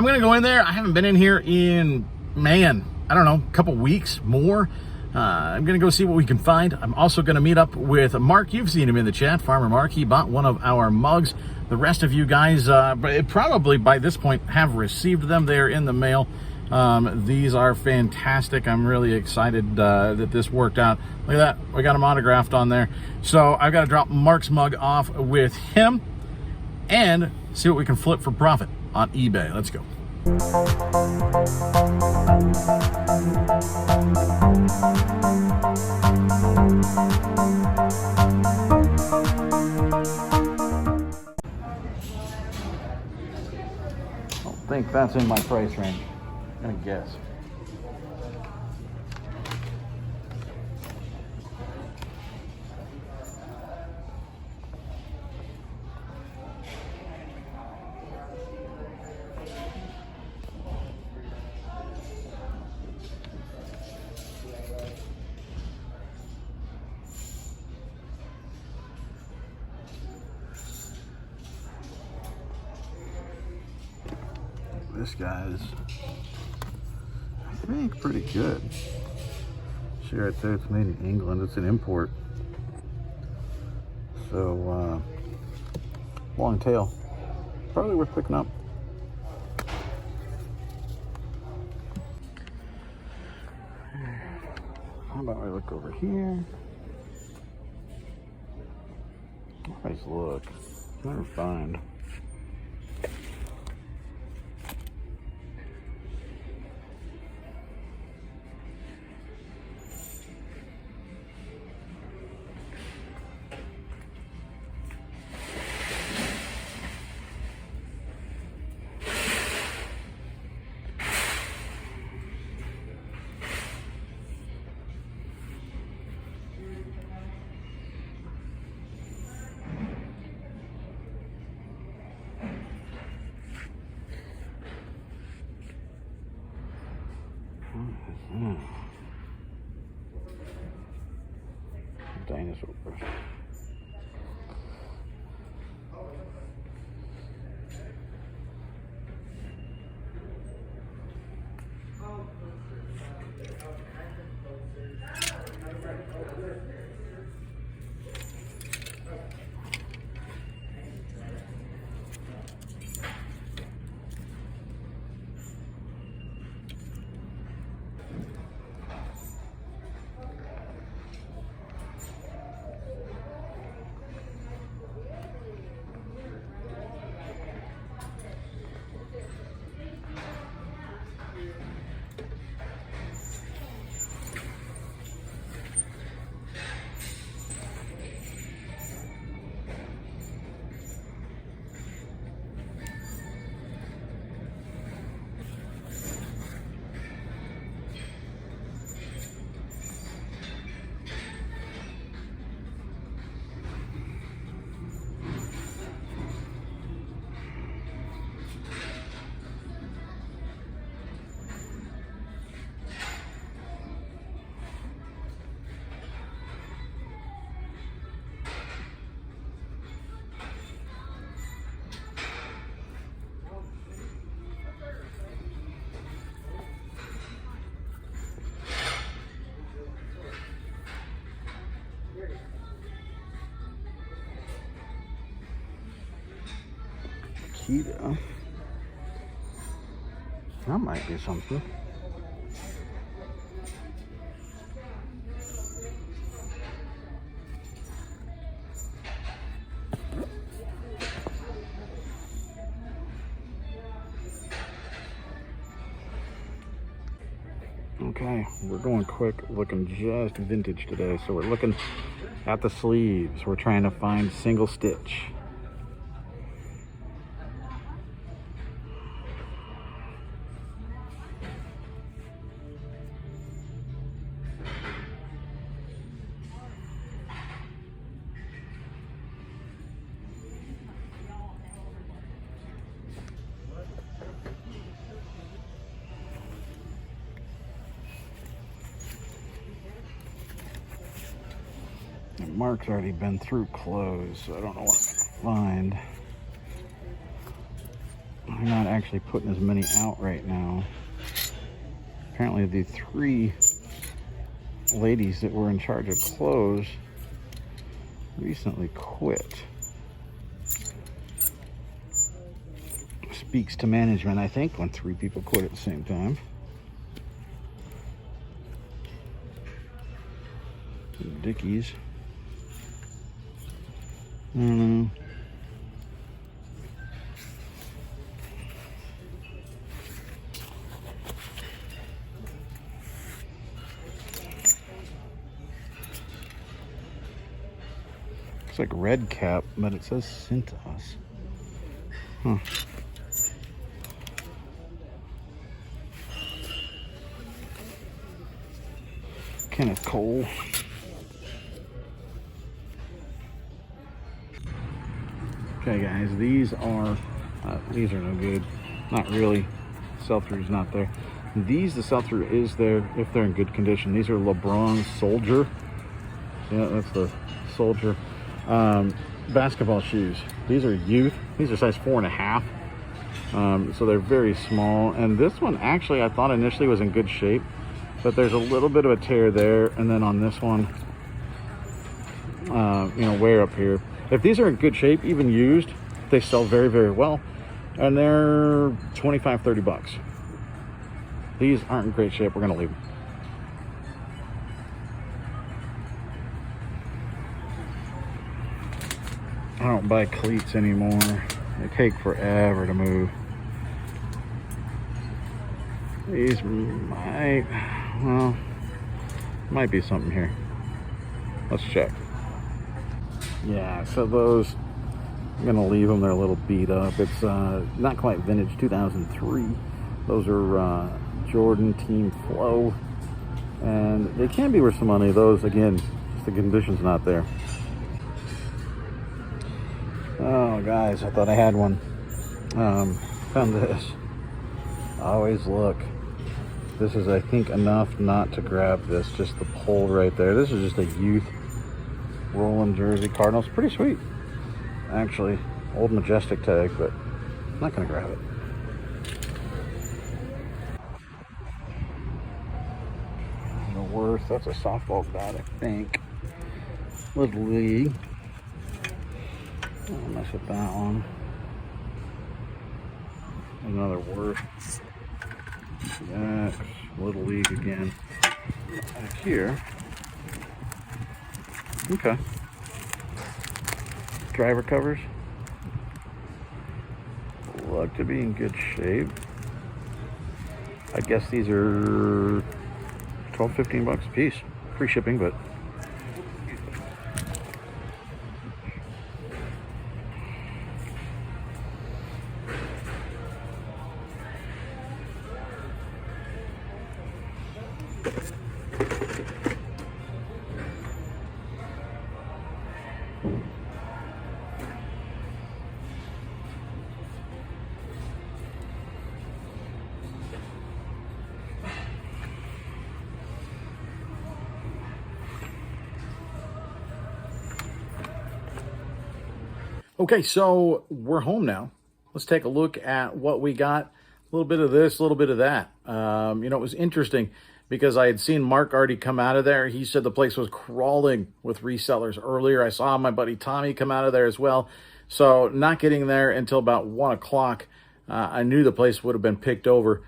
I'm gonna go in there. I haven't been in here in, man, I don't know, a couple weeks more. I'm gonna go see what we can find. I'm also gonna meet up with Mark. You've seen him in the chat, Farmer Mark. He bought one of our mugs. The rest of you guys probably by this point have received them. They are in the mail. These are fantastic. I'm really excited that this worked out. Look at that, we got them autographed on there. So I've got to drop Mark's mug off with him and see what we can flip for profit on eBay. Let's go. I don't think that's in my price range. I'm gonna guess. This guy's, I think, pretty good. See right there, it's made in England. It's an import. So, long tail. Probably worth picking up. How about I look over here? Nice look. Never find. Dinosaurs. Keto. That might be something. Okay, we're going quick, looking just vintage today. So we're looking at the sleeves. We're trying to find single stitch. Mark's already been through clothes, so I don't know what I'm gonna find. they're not actually putting as many out right now. Apparently the 3 ladies that were in charge of clothes recently quit. Speaks to management, I think, when 3 people quit at the same time. Dickies. I don't know. Looks like red cap, but it says Cintas. Huh. Kenneth Cole. Okay, guys, these are no good. Not really. Sell-through's not there. These, the sell-through is there if they're in good condition. These are LeBron Soldier. Yeah, that's the Soldier. Basketball shoes. These are youth. These are size 4.5. So they're very small. And this one, actually, I thought initially was in good shape, but there's a little bit of a tear there. And then on this one, wear up here. If these are in good shape, even used, they sell very, very well. And they're 25, 30 bucks. These aren't in great shape. We're going to leave them. I don't buy cleats anymore. They take forever to move. These might be something here. Let's check. Yeah, so those, I'm gonna leave them. They're a little beat up. It's not quite vintage, 2003. Those are Jordan Team Flow, and they can be worth some money. Those, again, just the condition's not there. Oh, guys, I thought I had one. Found this. Always look. This is, I think, enough not to grab this. Just the pole right there. This is just a youth rolling jersey. Cardinals, pretty sweet. Actually, old Majestic tag, but I'm not gonna grab it. No worth. That's a softball bat, I think. Little League. Don't mess with that one. Another Worth. That's Little League again. Back here. Okay. Driver covers. Look to be in good shape. I guess these are 12, 15 bucks a piece. Free shipping, but okay, so we're home now. Let's take a look at what we got. A little bit of this, a little bit of that. It was interesting because I had seen Mark already come out of there. He said the place was crawling with resellers earlier. I saw my buddy Tommy come out of there as well. So not getting there until about 1 o'clock. I knew the place would have been picked over.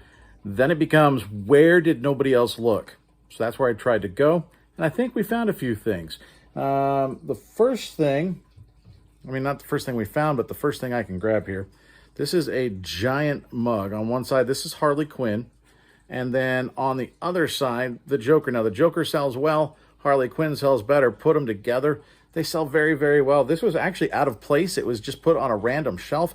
Then it becomes, where did nobody else look? So that's where I tried to go. And I think we found a few things. The first thing, not the first thing we found, but the first thing I can grab here. This is a giant mug. On one side, this is Harley Quinn. And then on the other side, the Joker. Now, the Joker sells well. Harley Quinn sells better. Put them together. They sell very, very well. This was actually out of place. It was just put on a random shelf.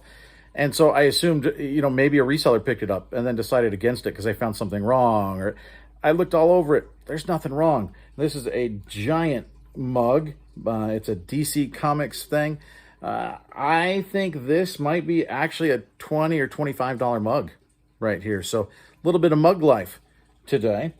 And so I assumed, maybe a reseller picked it up and then decided against it because they found something wrong. Or I looked all over it. There's nothing wrong. This is a giant mug. It's a DC Comics thing. I think this might be actually a $20 or $25 mug right here. So a little bit of mug life today.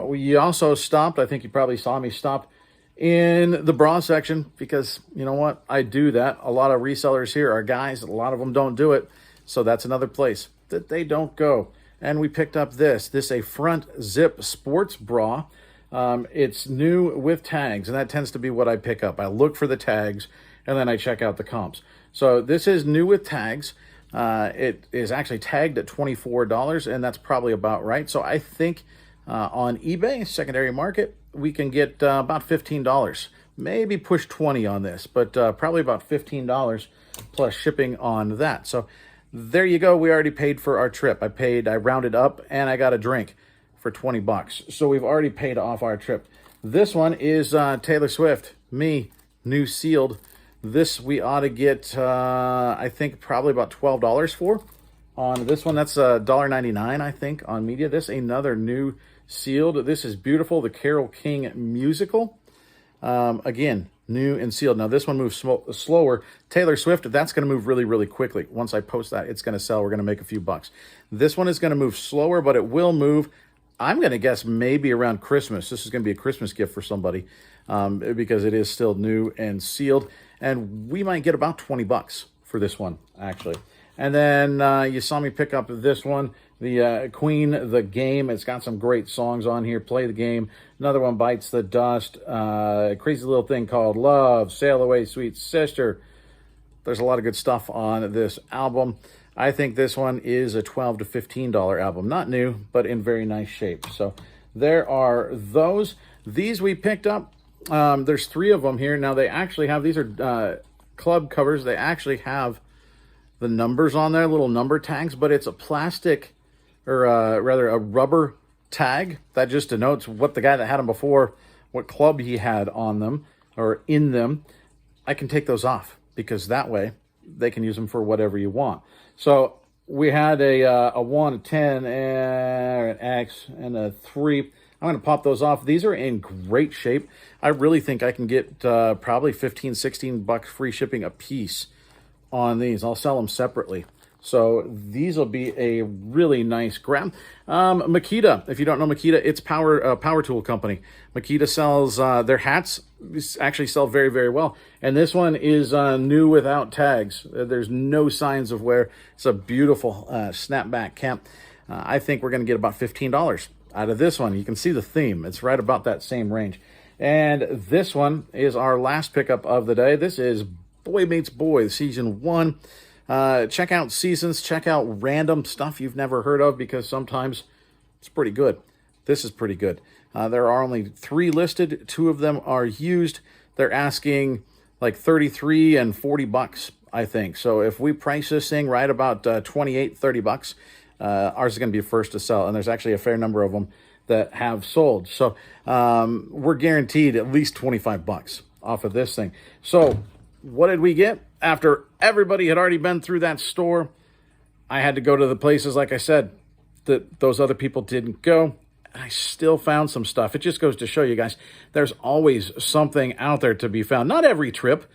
We also stopped, I think you probably saw me stop in the bra section because you know what? I do that. A lot of resellers here are guys. A lot of them don't do it. So that's another place that they don't go. And we picked up this a front zip sports bra. It's new with tags, and that tends to be what I pick up. I look for the tags, and then I check out the comps. So this is new with tags. It is actually tagged at $24, and that's probably about right. So I think on eBay, secondary market, we can get about $15. Maybe push 20 on this, but probably about $15 plus shipping on that. So there you go. We already paid for our trip. I rounded up, and I got a drink for 20 bucks. So we've already paid off our trip. This one is Taylor Swift, new sealed. This we ought to get, I think, probably about $12 for. On this one, that's $1.99, I think, on media. This, another new sealed. This is beautiful, the Carole King musical. Again, new and sealed. Now, this one moves slower. Taylor Swift, that's going to move really, really quickly. Once I post that, it's going to sell. We're going to make a few bucks. This one is going to move slower, but it will move. I'm going to guess maybe around Christmas. This is going to be a Christmas gift for somebody because it is still new and sealed. And we might get about 20 bucks for this one, actually. And then you saw me pick up this one, the Queen, The Game. It's got some great songs on here. Play the Game. Another one, Bites the Dust. Crazy Little Thing Called Love. Sail Away, Sweet Sister. There's a lot of good stuff on this album. I think this one is a $12 to $15 album. Not new, but in very nice shape. So there are those. These we picked up. There's 3 of them here. Now they actually have, these are club covers. They actually have the numbers on there, little number tags, but it's a plastic, or rather a rubber tag that just denotes what the guy that had them before, what club he had on them or in them. I can take those off because that way they can use them for whatever you want. So we had a 1, a 10, an X, and a 3. I'm going to pop those off. These are in great shape. I really think I can get probably 15, 16 bucks free shipping a piece on these. I'll sell them separately. So these will be a really nice grab. Makita, if you don't know Makita, it's power tool company. Makita sells their hats, actually sell very, very well. And this one is new without tags. There's no signs of wear. It's a beautiful snapback cap. I think we're going to get about $15 out of this one. You can see the theme. It's right about that same range. And this one is our last pickup of the day. This is Boy Meets Boy, Season 1. Check out seasons, check out random stuff you've never heard of, because sometimes it's pretty good. This is pretty good. There are only 3 listed. 2 of them are used. They're asking like 33 and 40 bucks, I think. So if we price this thing right about 28, 30 bucks, ours is going to be first to sell. And there's actually a fair number of them that have sold. So we're guaranteed at least 25 bucks off of this thing. So what did we get? After everybody had already been through that store, I had to go to the places, like I said, that those other people didn't go. I still found some stuff. It just goes to show you guys, there's always something out there to be found. Not every trip,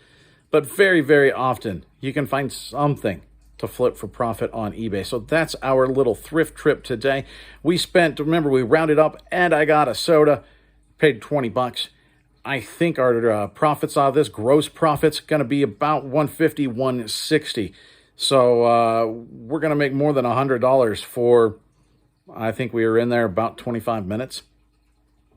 but very, very often you can find something to flip for profit on eBay. So that's our little thrift trip today. We spent, remember, we rounded up and I got a soda, paid 20 bucks. I think our profits out of this, gross profits, going to be about $150, $160. So we're going to make more than $100 for, I think we were in there about 25 minutes.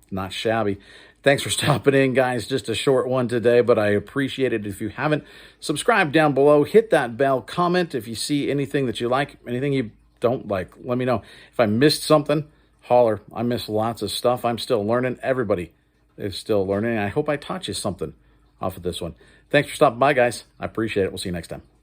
Not shabby. Thanks for stopping in, guys. Just a short one today, but I appreciate it. If you haven't, subscribe down below. Hit that bell. Comment if you see anything that you like, anything you don't like. Let me know. If I missed something, holler. I missed lots of stuff. I'm still learning. Everybody is still learning. I hope I taught you something off of this one. Thanks for stopping by, guys. I appreciate it. We'll see you next time.